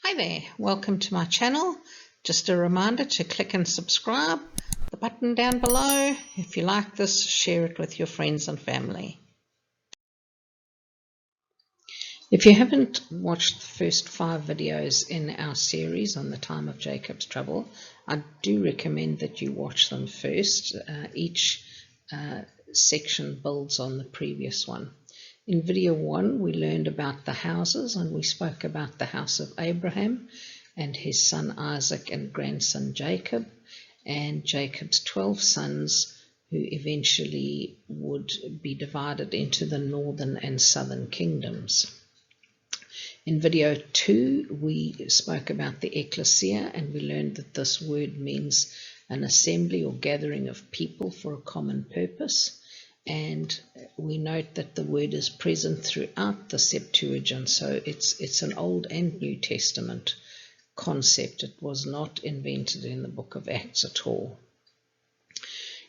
Hi there, welcome to my channel. Just a reminder to click and subscribe, the button down below. If you like this, share it with your friends and family. If you haven't watched the first 5 videos in our series on the time of Jacob's trouble, I do recommend that you watch them first. Each section builds on the previous one. In video 1, we learned about the houses, and we spoke about the house of Abraham and his son Isaac and grandson Jacob, and Jacob's 12 sons, who eventually would be divided into the northern and southern kingdoms. In video 2, we spoke about the Ecclesia, and we learned that this word means an assembly or gathering of people for a common purpose. And we note that the word is present throughout the Septuagint, so it's an Old and New Testament concept. It was not invented in the book of Acts at all.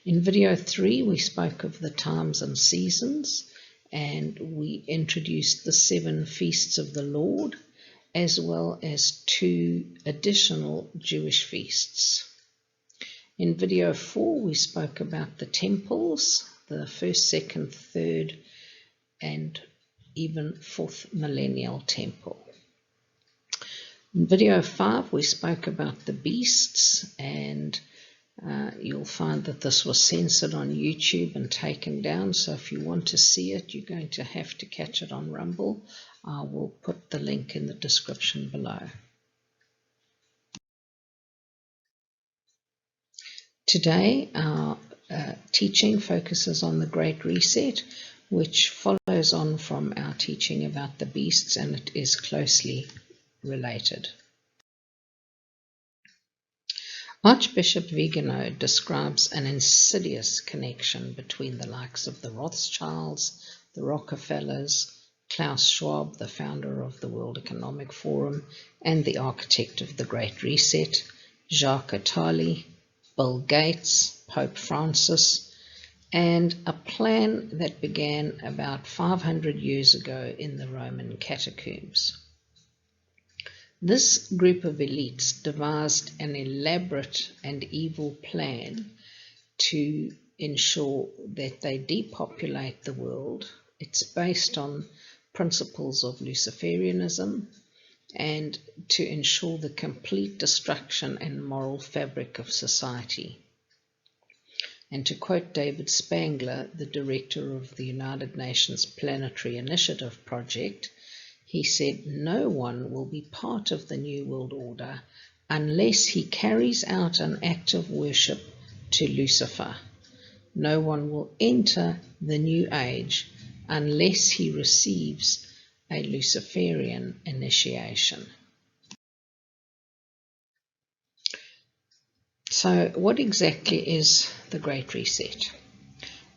In video 3, we spoke of the times and seasons, and we introduced the 7 feasts of the Lord, as well as 2 additional Jewish feasts. In video 4, we spoke about the temples, the 1st, 2nd, 3rd, and even 4th millennial temple. In video 5, we spoke about the beasts, and you'll find that this was censored on YouTube and taken down, so if you want to see it, you're going to have to catch it on Rumble. I will put the link in the description below. Today, our teaching focuses on the Great Reset, which follows on from our teaching about the beasts, and it is closely related. Archbishop Vigano describes an insidious connection between the likes of the Rothschilds, the Rockefellers, Klaus Schwab, the founder of the World Economic Forum, and the architect of the Great Reset, Jacques Attali, Bill Gates, Pope Francis, and a plan that began about 500 years ago in the Roman catacombs. This group of elites devised an elaborate and evil plan to ensure that they depopulate the world. It's based on principles of Luciferianism, and to ensure the complete destruction and moral fabric of society. And to quote David Spangler, the director of the United Nations Planetary Initiative Project, he said, "No one will be part of the New World Order unless he carries out an act of worship to Lucifer. No one will enter the New Age unless he receives a Luciferian initiation." So what exactly is the Great Reset?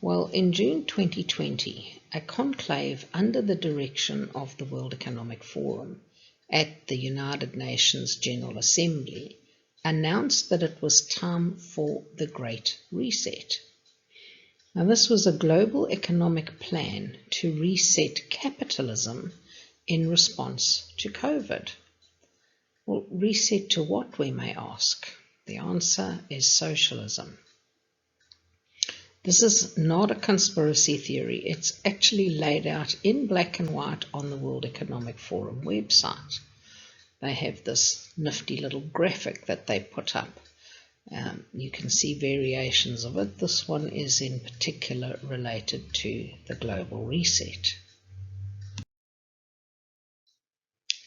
Well, in June 2020, a conclave under the direction of the World Economic Forum at the United Nations General Assembly announced that it was time for the Great Reset. Now, this was a global economic plan to reset capitalism in response to COVID. Well, reset to what, we may ask? The answer is socialism. This is not a conspiracy theory. It's actually laid out in black and white on the World Economic Forum website. They have this nifty little graphic that they put up. You can see variations of it. This one is in particular related to the global reset.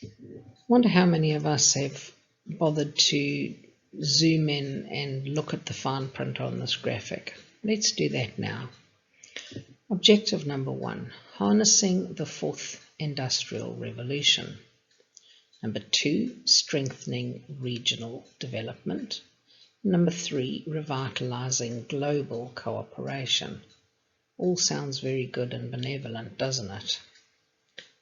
I wonder how many of us have bothered to zoom in and look at the fine print on this graphic. Let's do that now. Objective number 1, harnessing the 4th Industrial Revolution. Number 2, strengthening regional development. Number 3, revitalizing global cooperation. All sounds very good and benevolent, doesn't it?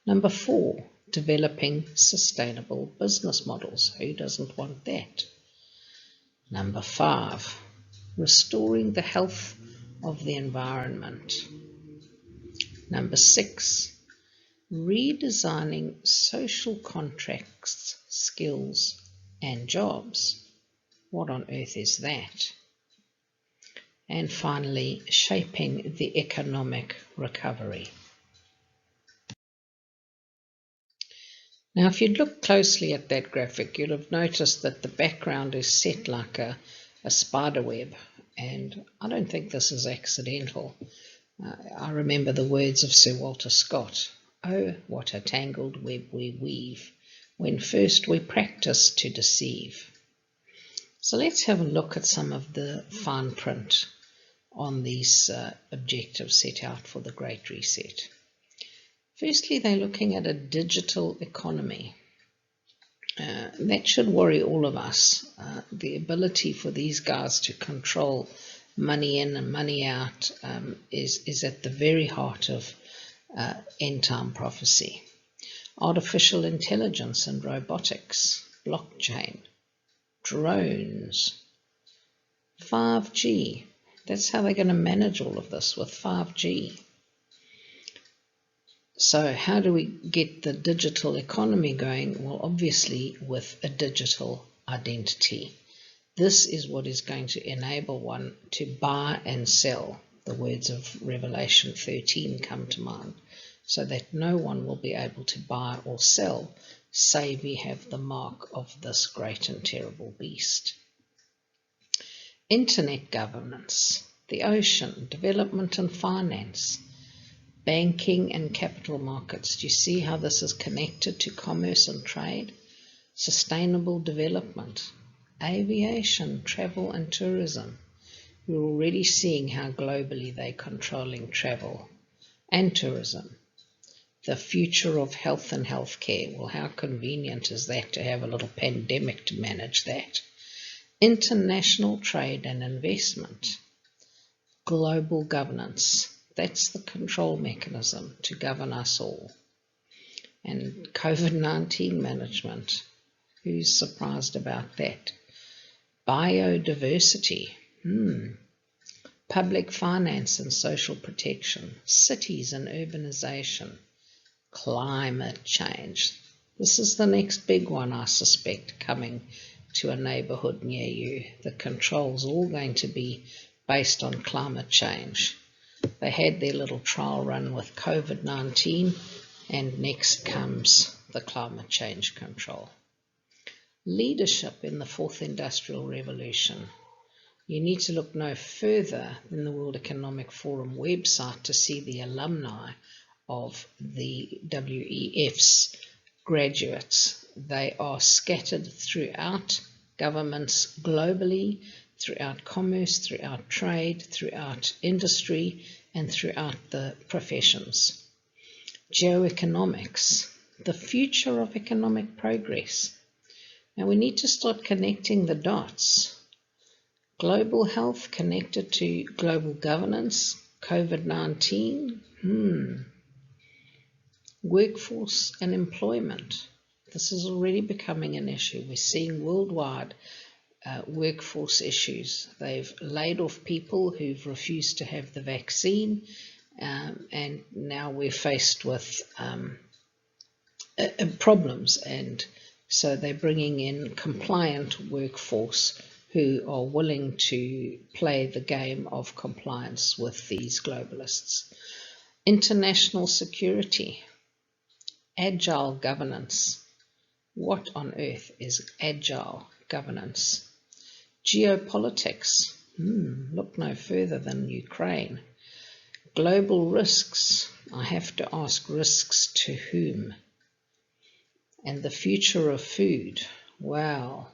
Number 4, developing sustainable business models. Who doesn't want that? Number 5, restoring the health of the environment. Number 6, redesigning social contracts, skills, and jobs. What on earth is that? And finally, shaping the economic recovery. Now, if you look closely at that graphic, you'll have noticed that the background is set like a spider web, and I don't think this is accidental. I remember the words of Sir Walter Scott, "Oh, what a tangled web we weave, when first we practice to deceive." So let's have a look at some of the fine print on these objectives set out for the Great Reset. Firstly, they're looking at a digital economy. That should worry all of us. The ability for these guys to control money in and money out is at the very heart of end-time prophecy. Artificial intelligence and robotics, blockchain, drones, 5G. That's how they're going to manage all of this, with 5G. So how do we get the digital economy going? Well, obviously with a digital identity. This is what is going to enable one to buy and sell. The words of Revelation 13 come to mind, so that no one will be able to buy or sell, save we have the mark of this great and terrible beast. Internet governance, the ocean, development and finance, banking and capital markets. Do you see how this is connected to commerce and trade? Sustainable development, aviation, travel and tourism. We're already seeing how globally they're controlling travel and tourism. The future of health and healthcare. Well, how convenient is that to have a little pandemic to manage that? International trade and investment. Global governance. That's the control mechanism to govern us all. And COVID-19 management. Who's surprised about that? Biodiversity. Public finance and social protection. Cities and urbanization. Climate change. This is the next big one, I suspect, coming to a neighborhood near you. The control's all going to be based on climate change. They had their little trial run with COVID-19, and next comes the climate change control. Leadership in the fourth industrial revolution. You need to look no further than the World Economic Forum website to see the alumni of the WEF's graduates. They are scattered throughout governments globally, throughout commerce, throughout trade, throughout industry, and throughout the professions. Geoeconomics, the future of economic progress. Now we need to start connecting the dots. Global health connected to global governance, COVID-19, workforce and employment. This is already becoming an issue. We're seeing worldwide workforce issues. They've laid off people who've refused to have the vaccine, and now we're faced with problems, and so they're bringing in compliant workforce who are willing to play the game of compliance with these globalists. International security, agile governance. What on earth is agile governance? Geopolitics. Look no further than Ukraine. Global risks. I have to ask, risks to whom? And the future of food. Wow.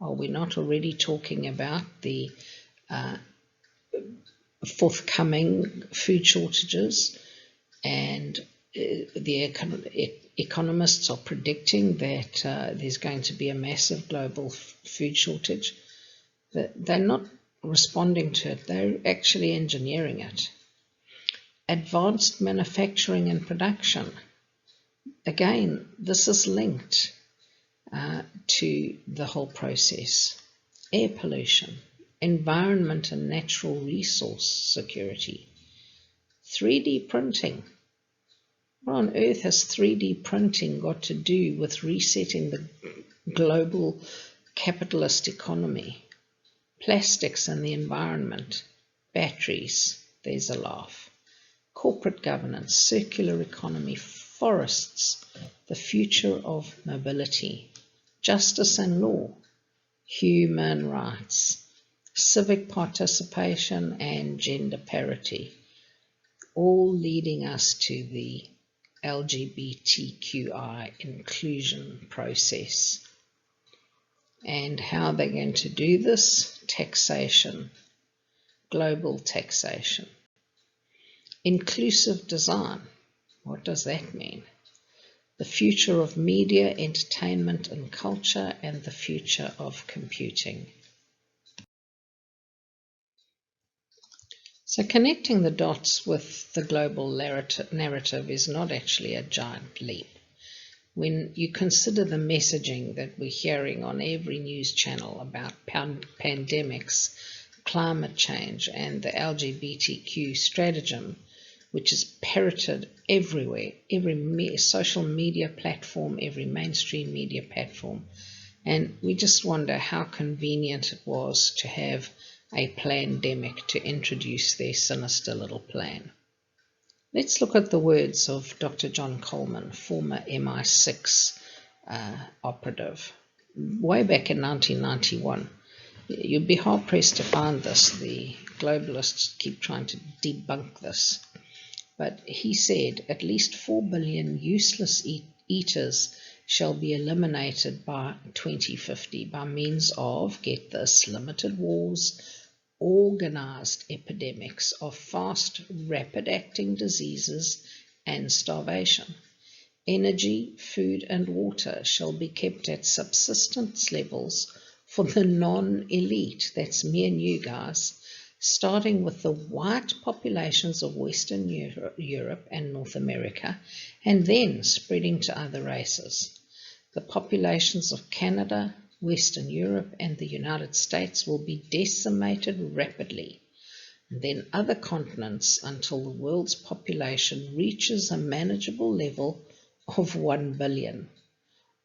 Are we not already talking about the forthcoming food shortages? And the economists are predicting that there's going to be a massive global food shortage. They're not responding to it, they're actually engineering it. Advanced manufacturing and production. Again, this is linked to the whole process. Air pollution, environment and natural resource security. 3D printing. What on earth has 3D printing got to do with resetting the global capitalist economy? Plastics and the environment, batteries, there's a laugh. Corporate governance, circular economy, forests, the future of mobility, justice and law, human rights, civic participation and gender parity, all leading us to the LGBTQI inclusion process. And how they're going to do this? Taxation, global taxation. Inclusive design, what does that mean? The future of media, entertainment and culture, and the future of computing. So connecting the dots with the global narrative is not actually a giant leap. When you consider the messaging that we're hearing on every news channel about pandemics, climate change, and the LGBTQ stratagem, which is parroted everywhere, every social media platform, every mainstream media platform, and we just wonder how convenient it was to have a plandemic to introduce their sinister little plan. Let's look at the words of Dr. John Coleman, former MI6 operative, way back in 1991. You'd be hard-pressed to find this. The globalists keep trying to debunk this. But he said, at least 4 billion useless eaters shall be eliminated by 2050 by means of, get this, limited wars, organized epidemics of fast, rapid-acting diseases and starvation. Energy, food, and water shall be kept at subsistence levels for the non-elite, that's me and you guys, starting with the white populations of Western Europe and North America, and then spreading to other races. The populations of Canada, Western Europe, and the United States will be decimated rapidly, and then other continents until the world's population reaches a manageable level of 1 billion,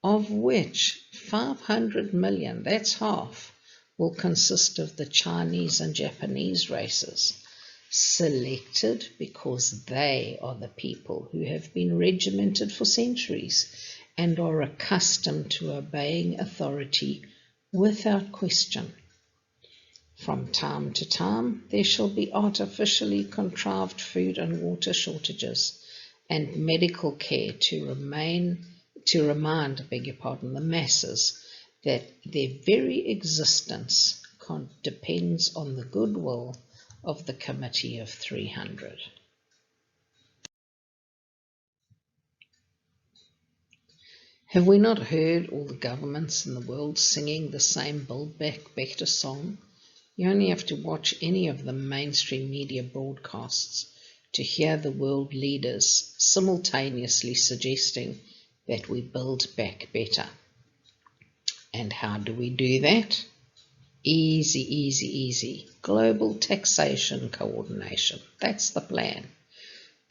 of which 500 million, that's half, will consist of the Chinese and Japanese races, selected because they are the people who have been regimented for centuries and are accustomed to obeying authority without question. From time to time, there shall be artificially contrived food and water shortages and medical care to remind, the masses that their very existence depends on the goodwill of the Committee of 300. Have we not heard all the governments in the world singing the same Build Back Better song? You only have to watch any of the mainstream media broadcasts to hear the world leaders simultaneously suggesting that we build back better. And how do we do that? Easy, easy, easy. Global taxation coordination. That's the plan.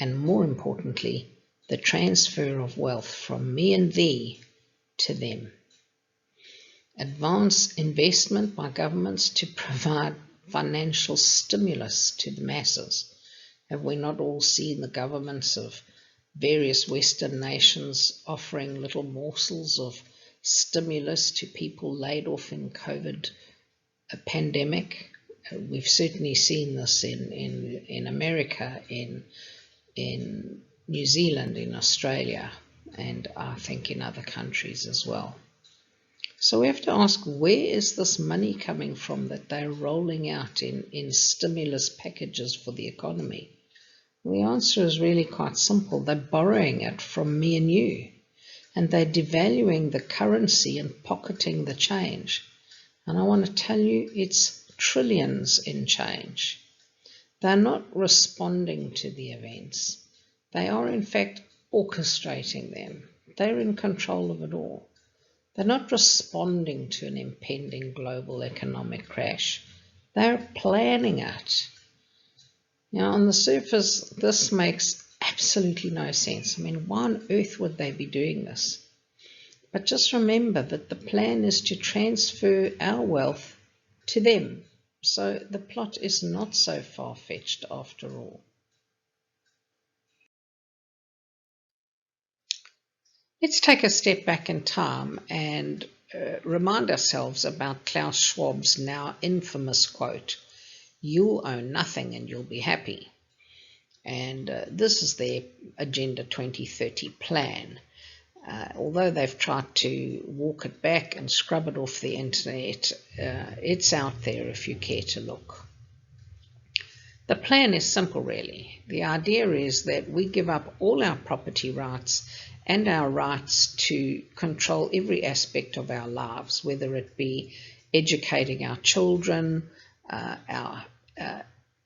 And more importantly, the transfer of wealth from me and thee to them. Advance investment by governments to provide financial stimulus to the masses. Have we not all seen the governments of various Western nations offering little morsels of stimulus to people laid off in COVID pandemic? We've certainly seen this in America, in New Zealand, in Australia, and I think in other countries as well. So we have to ask, where is this money coming from that they're rolling out in stimulus packages for the economy? Well, the answer is really quite simple. They're borrowing it from me and you, and they're devaluing the currency and pocketing the change. And I want to tell you, it's trillions in change. They're not responding to the events. They are, in fact, orchestrating them. They're in control of it all. They're not responding to an impending global economic crash. They're planning it. Now, on the surface, this makes absolutely no sense. I mean, why on earth would they be doing this? But just remember that the plan is to transfer our wealth to them. So the plot is not so far-fetched after all. Let's take a step back in time and remind ourselves about Klaus Schwab's now infamous quote, "You'll own nothing and you'll be happy." And this is their Agenda 2030 plan. Although they've tried to walk it back and scrub it off the internet, it's out there if you care to look. The plan is simple, really. The idea is that we give up all our property rights and our rights to control every aspect of our lives, whether it be educating our children, our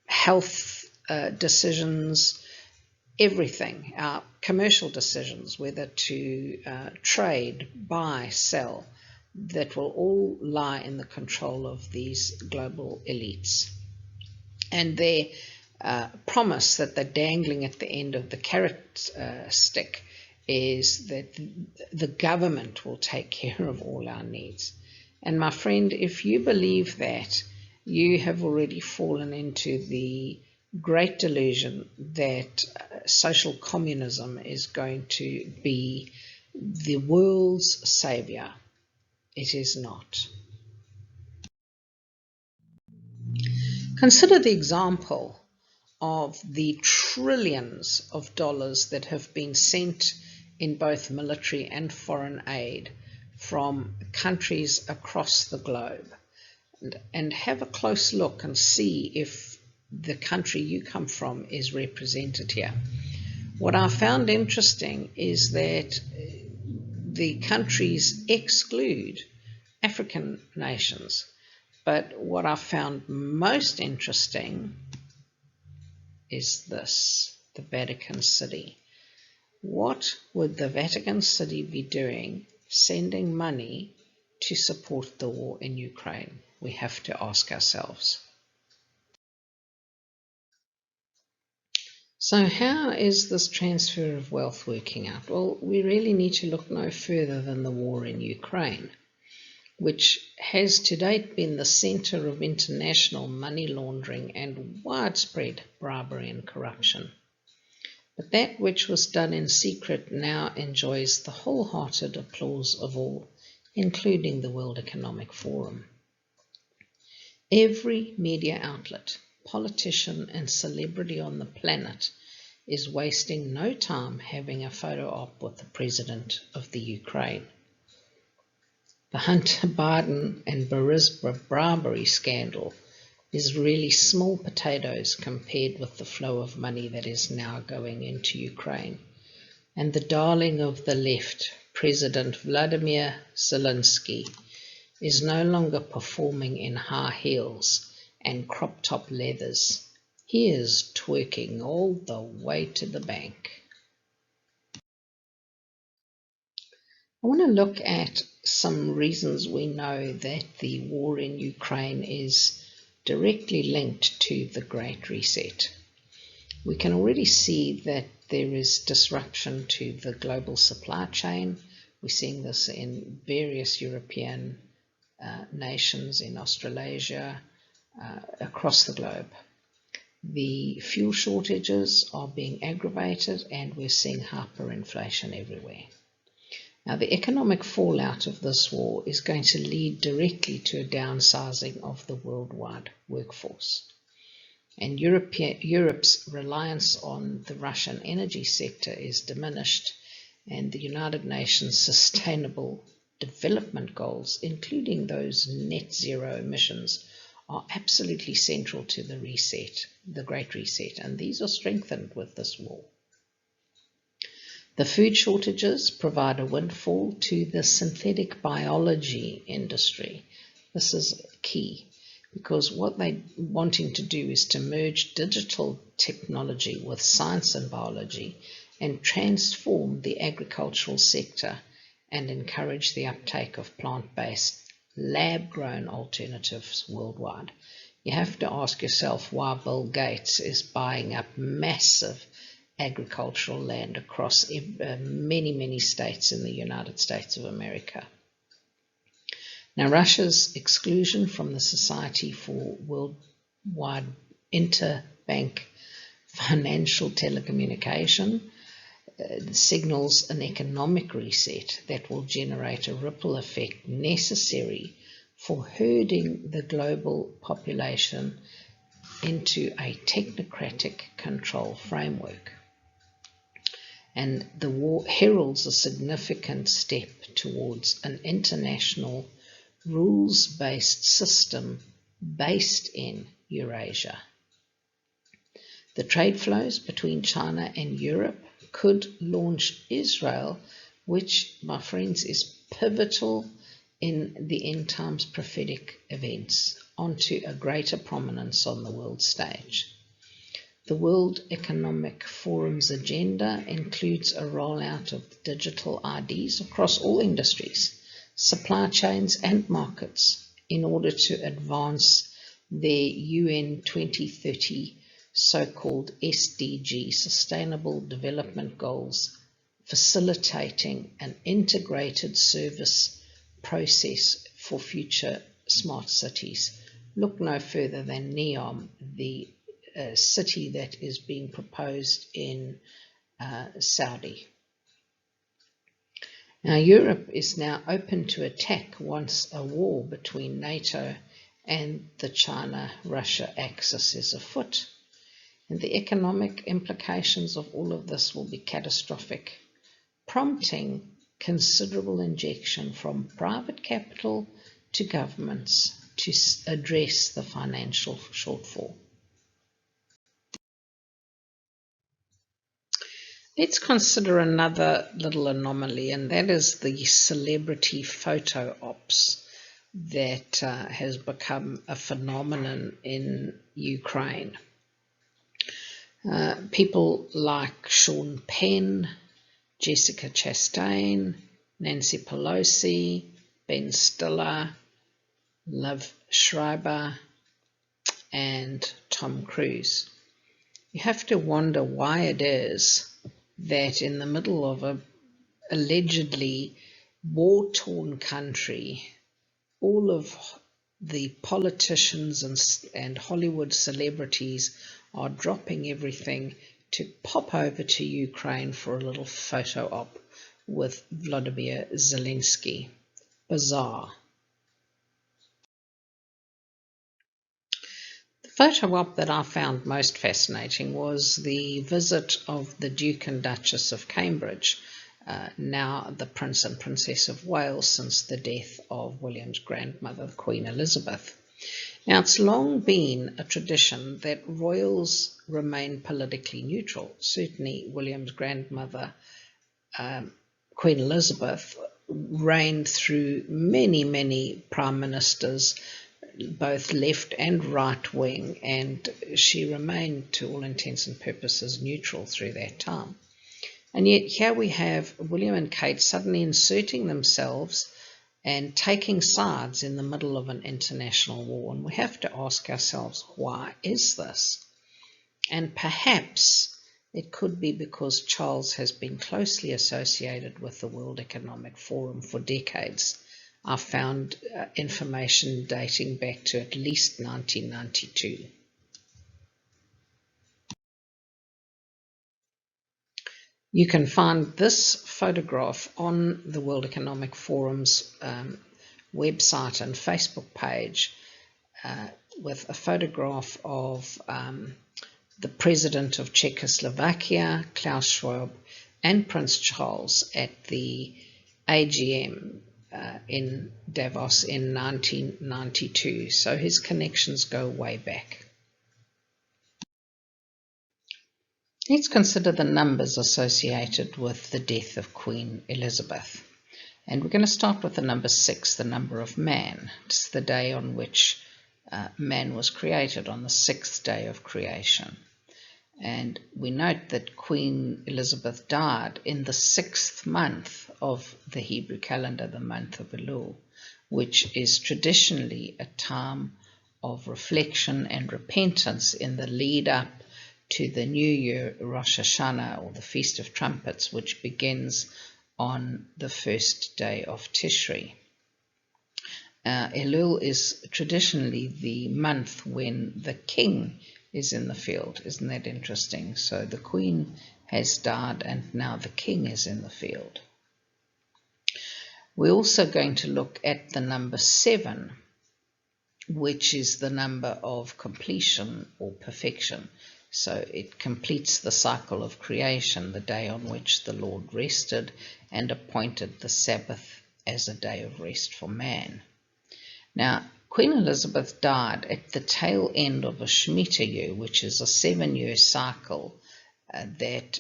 health decisions, everything, our commercial decisions, whether to trade, buy, sell, that will all lie in the control of these global elites. And their promise that they're dangling at the end of the carrot stick is that the government will take care of all our needs. And my friend, if you believe that, you have already fallen into the great delusion that social communism is going to be the world's savior. It is not. Consider the example of the trillions of dollars that have been sent in both military and foreign aid from countries across the globe. And have a close look and see if the country you come from is represented here. What I found interesting is that the countries exclude African nations. But what I found most interesting is this, the Vatican City. What would the Vatican City be doing sending money to support the war in Ukraine? We have to ask ourselves. So how is this transfer of wealth working out? Well, we really need to look no further than the war in Ukraine, which has to date been the center of international money laundering and widespread bribery and corruption. But that which was done in secret now enjoys the wholehearted applause of all, including the World Economic Forum. Every media outlet, politician and celebrity on the planet is wasting no time having a photo op with the president of the Ukraine. The Hunter Biden and Burisma bribery scandal is really small potatoes compared with the flow of money that is now going into Ukraine. And the darling of the left, President Vladimir Zelensky, is no longer performing in high heels and crop top leathers. He is twerking all the way to the bank. I want to look at some reasons we know that the war in Ukraine is directly linked to the Great Reset. We can already see that there is disruption to the global supply chain. We're seeing this in various European nations, in Australasia, across the globe. The fuel shortages are being aggravated and we're seeing hyperinflation everywhere. Now, the economic fallout of this war is going to lead directly to a downsizing of the worldwide workforce. And Europe's reliance on the Russian energy sector is diminished, and the United Nations Sustainable Development Goals, including those net zero emissions, are absolutely central to the reset, the Great Reset, and these are strengthened with this war. The food shortages provide a windfall to the synthetic biology industry. This is key because what they're wanting to do is to merge digital technology with science and biology and transform the agricultural sector and encourage the uptake of plant-based, lab-grown alternatives worldwide. You have to ask yourself why Bill Gates is buying up massive agricultural land across many states in the United States of America. Now, Russia's exclusion from the Society for Worldwide Interbank Financial Telecommunication signals an economic reset that will generate a ripple effect necessary for herding the global population into a technocratic control framework. And the war heralds a significant step towards an international rules-based system based in Eurasia. The trade flows between China and Europe could launch Israel, which, my friends, is pivotal in the end times prophetic events, onto a greater prominence on the world stage. The World Economic Forum's agenda includes a rollout of digital IDs across all industries, supply chains and markets in order to advance their UN 2030 so-called SDG, Sustainable Development Goals, facilitating an integrated service process for future smart cities. Look no further than NEOM, the city that is being proposed in Saudi. Now, Europe is now open to attack once a war between NATO and the China-Russia axis is afoot. And the economic implications of all of this will be catastrophic, prompting considerable injection from private capital to governments to address the financial shortfall. Let's consider another little anomaly, and that is the celebrity photo ops that has become a phenomenon in Ukraine. People like Sean Penn, Jessica Chastain, Nancy Pelosi, Ben Stiller, Liv Schreiber, and Tom Cruise. You have to wonder why it is that in the middle of a allegedly war-torn country, all of the politicians and Hollywood celebrities are dropping everything to pop over to Ukraine for a little photo op with Vladimir Zelensky. Bizarre. The photo op that I found most fascinating was the visit of the Duke and Duchess of Cambridge, now the Prince and Princess of Wales since the death of William's grandmother, Queen Elizabeth. Now, it's long been a tradition that royals remain politically neutral. Certainly, William's grandmother, Queen Elizabeth, reigned through many prime ministers, both left and right wing, and she remained, to all intents and purposes, neutral through that time. And yet here we have William and Kate suddenly inserting themselves and taking sides in the middle of an international war. And we have to ask ourselves, why is this? And perhaps it could be because Charles has been closely associated with the World Economic Forum for decades. I found information dating back to at least 1992. You can find this photograph on the World Economic Forum's website and Facebook page with a photograph of the President of Czechoslovakia, Klaus Schwab, and Prince Charles at the AGM in Davos in 1992. So his connections go way back. Let's consider the numbers associated with the death of Queen Elizabeth. And we're going to start with the number 6, the number of man. It's the day on which man was created, on the 6th day of creation. And we note that Queen Elizabeth died in the 6th month of the Hebrew calendar, the month of Elul, which is traditionally a time of reflection and repentance in the lead up to the New Year, Rosh Hashanah, or the Feast of Trumpets, which begins on the first day of Tishri. Elul is traditionally the month when the king is in the field. Isn't that interesting? So the queen has died and now the king is in the field. We're also going to look at the number 7, which is the number of completion or perfection. So it completes the cycle of creation, the day on which the Lord rested and appointed the Sabbath as a day of rest for man. Now, Queen Elizabeth died at the tail end of a Shemitah year, which is a 7-year cycle that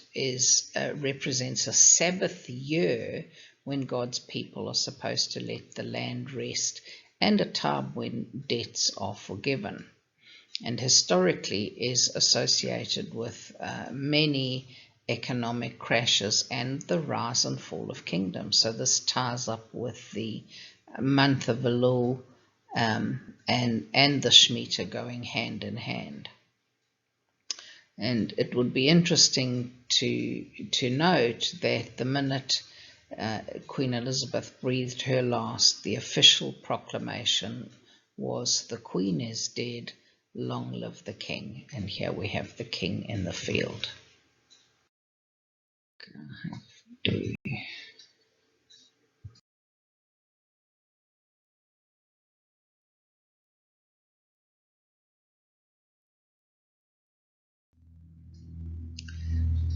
represents a Sabbath year when God's people are supposed to let the land rest, and a time when debts are forgiven, and historically is associated with many economic crashes and the rise and fall of kingdoms. So this ties up with the month of Elul and the Shemitah going hand in hand. And it would be interesting to note that the minute Queen Elizabeth breathed her last, the official proclamation was, "The Queen is dead, long live the King." And here we have the King in the field.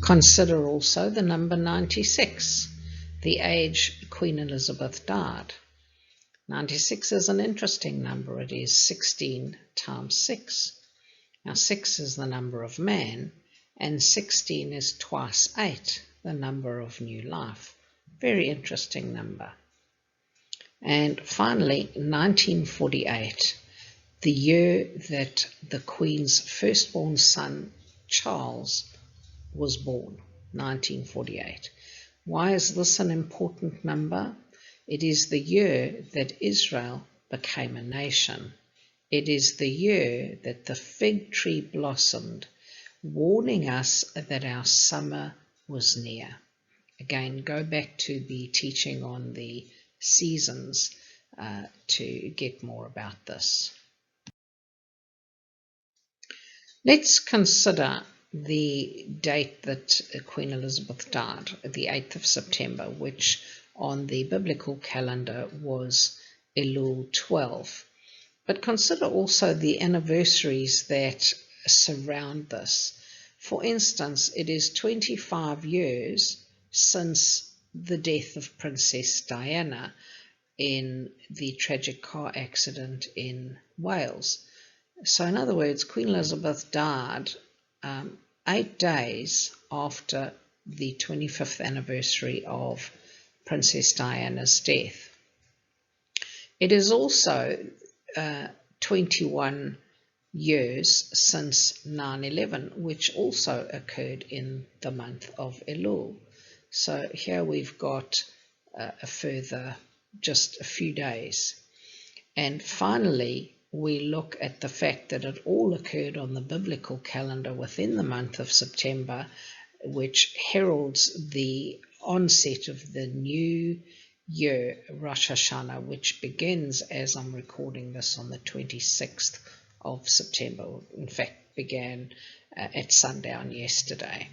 Consider also the number 96, the age Queen Elizabeth died. 96 is an interesting number. It is 16 times 6. Now 6 is the number of man, and 16 is twice 8, the number of new life. Very interesting number. And finally, 1948, the year that the Queen's firstborn son, Charles, was born, 1948. Why is this an important number? It is the year that Israel became a nation. It is the year that the fig tree blossomed, warning us that our summer was near. Again, go back to the teaching on the seasons to get more about this. Let's consider the date that Queen Elizabeth died, the 8th of September, which on the biblical calendar was Elul 12. But consider also the anniversaries that surround this. For instance, it is 25 years since the death of Princess Diana in the tragic car accident in Wales. So in other words, Queen Elizabeth died 8 days after the 25th anniversary of Princess Diana's death. It is also 21 years since 9/11, which also occurred in the month of Elul. So here we've got a further just a few days. And finally, we look at the fact that it all occurred on the biblical calendar within the month of September, which heralds the onset of the new year, Rosh Hashanah, which begins, as I'm recording this, on the 26th of September. In fact, began at sundown yesterday.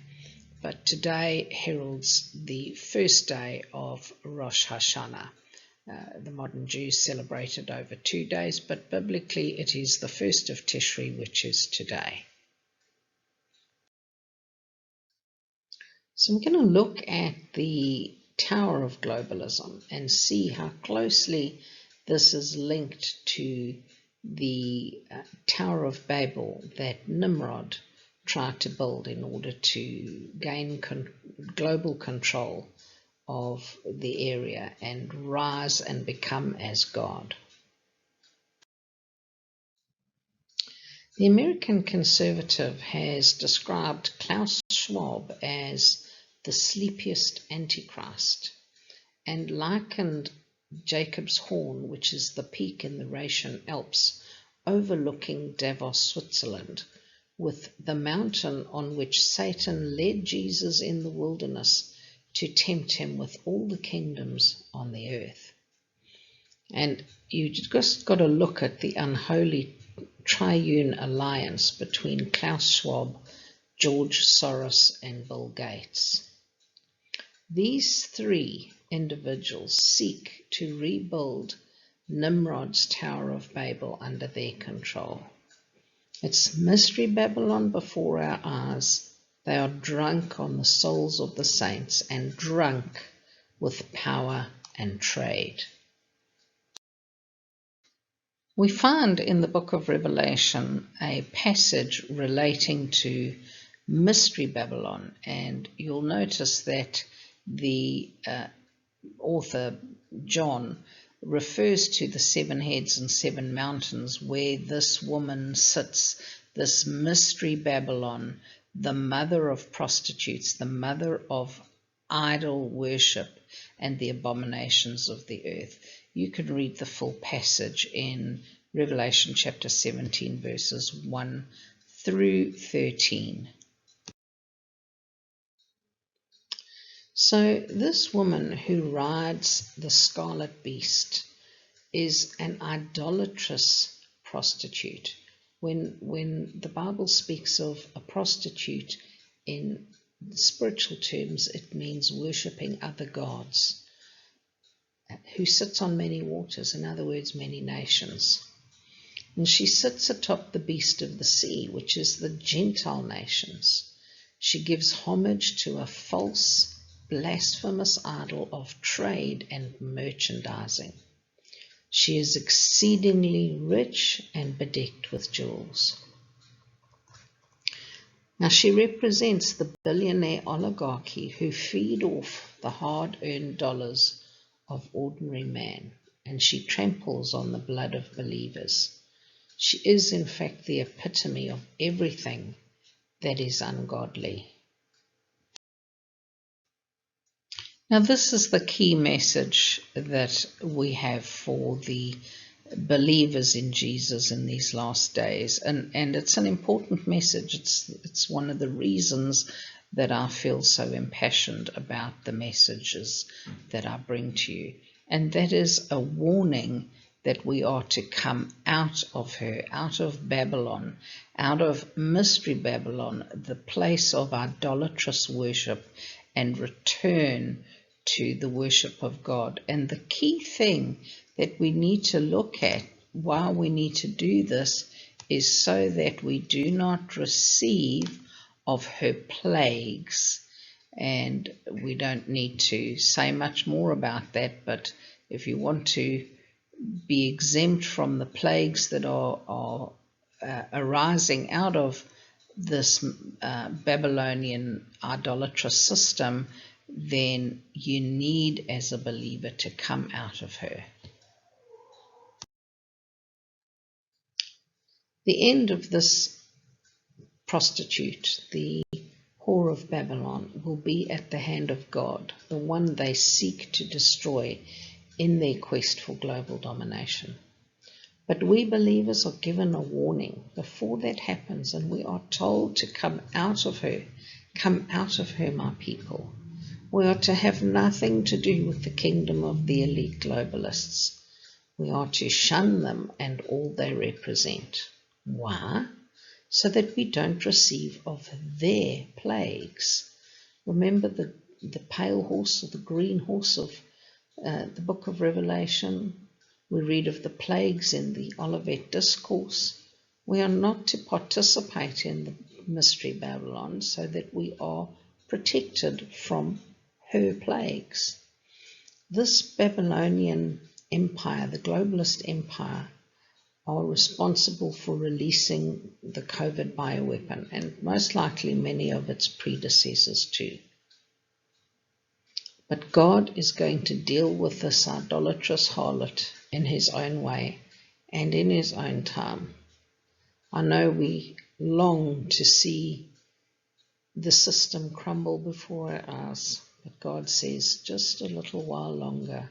But today heralds the first day of Rosh Hashanah. The modern Jews celebrate it over 2 days, but biblically it is the 1st of Tishri, which is today. So I'm going to look at the Tower of Globalism and see how closely this is linked to the Tower of Babel that Nimrod tried to build in order to gain global control of the area and rise and become as God. The American conservative has described Klaus Schwab as the sleepiest Antichrist and likened Jacob's Horn, which is the peak in the Rhaetian Alps overlooking Davos, Switzerland, with the mountain on which Satan led Jesus in the wilderness to tempt him with all the kingdoms on the earth. And you just got to look at the unholy triune alliance between Klaus Schwab, George Soros, and Bill Gates. These three individuals seek to rebuild Nimrod's Tower of Babel under their control. It's Mystery Babylon before our eyes. They are drunk on the souls of the saints and drunk with power and trade. We find in the book of Revelation a passage relating to Mystery Babylon, and you'll notice that the author John refers to the 7 heads and 7 mountains where this woman sits, this Mystery Babylon, the mother of prostitutes, the mother of idol worship and the abominations of the earth. You can read the full passage in Revelation chapter 17, verses 1 through 13. So this woman who rides the scarlet beast is an idolatrous prostitute. When the Bible speaks of a prostitute in spiritual terms, it means worshipping other gods, who sits on many waters, in other words, many nations. And she sits atop the beast of the sea, which is the Gentile nations. She gives homage to a false, blasphemous idol of trade and merchandising. She is exceedingly rich and bedecked with jewels. Now she represents the billionaire oligarchy who feed off the hard-earned dollars of ordinary man, and she tramples on the blood of believers. She is, in fact, the epitome of everything that is ungodly. Now, this is the key message that we have for the believers in Jesus in these last days, and it's an important message. It's one of the reasons that I feel so impassioned about the messages that I bring to you, and that is a warning that we are to come out of her, out of Babylon, out of Mystery Babylon, the place of idolatrous worship, and return to the worship of God. And the key thing that we need to look at while we need to do this is so that we do not receive of her plagues. And we don't need to say much more about that, but if you want to be exempt from the plagues that are arising out of this Babylonian idolatrous system, then you need, as a believer, to come out of her. The end of this prostitute, the whore of Babylon, will be at the hand of God, the one they seek to destroy in their quest for global domination. But we believers are given a warning before that happens, and we are told to come out of her. Come out of her, my people. We are to have nothing to do with the kingdom of the elite globalists. We are to shun them and all they represent. Why? So that we don't receive of their plagues. Remember the pale horse or the green horse of the book of Revelation? We read of the plagues in the Olivet Discourse. We are not to participate in the Mystery Babylon so that we are protected from her plagues. This Babylonian empire, the globalist empire, are responsible for releasing the COVID bioweapon, and most likely many of its predecessors too. But God is going to deal with this idolatrous harlot in his own way and in his own time. I know we long to see the system crumble before our eyes, but God says just a little while longer.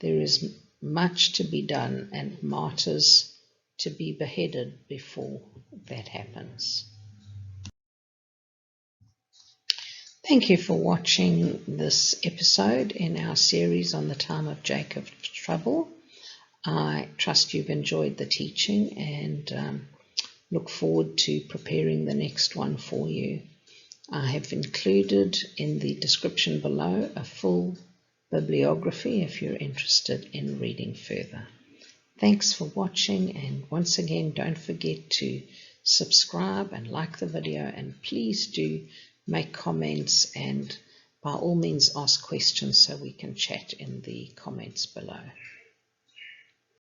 There is much to be done and martyrs to be beheaded before that happens. Thank you for watching this episode in our series on the time of Jacob's trouble. I trust you've enjoyed the teaching and look forward to preparing the next one for you. I have included in the description below a full bibliography if you're interested in reading further. Thanks for watching, and once again, don't forget to subscribe and like the video, and please do make comments and by all means ask questions so we can chat in the comments below.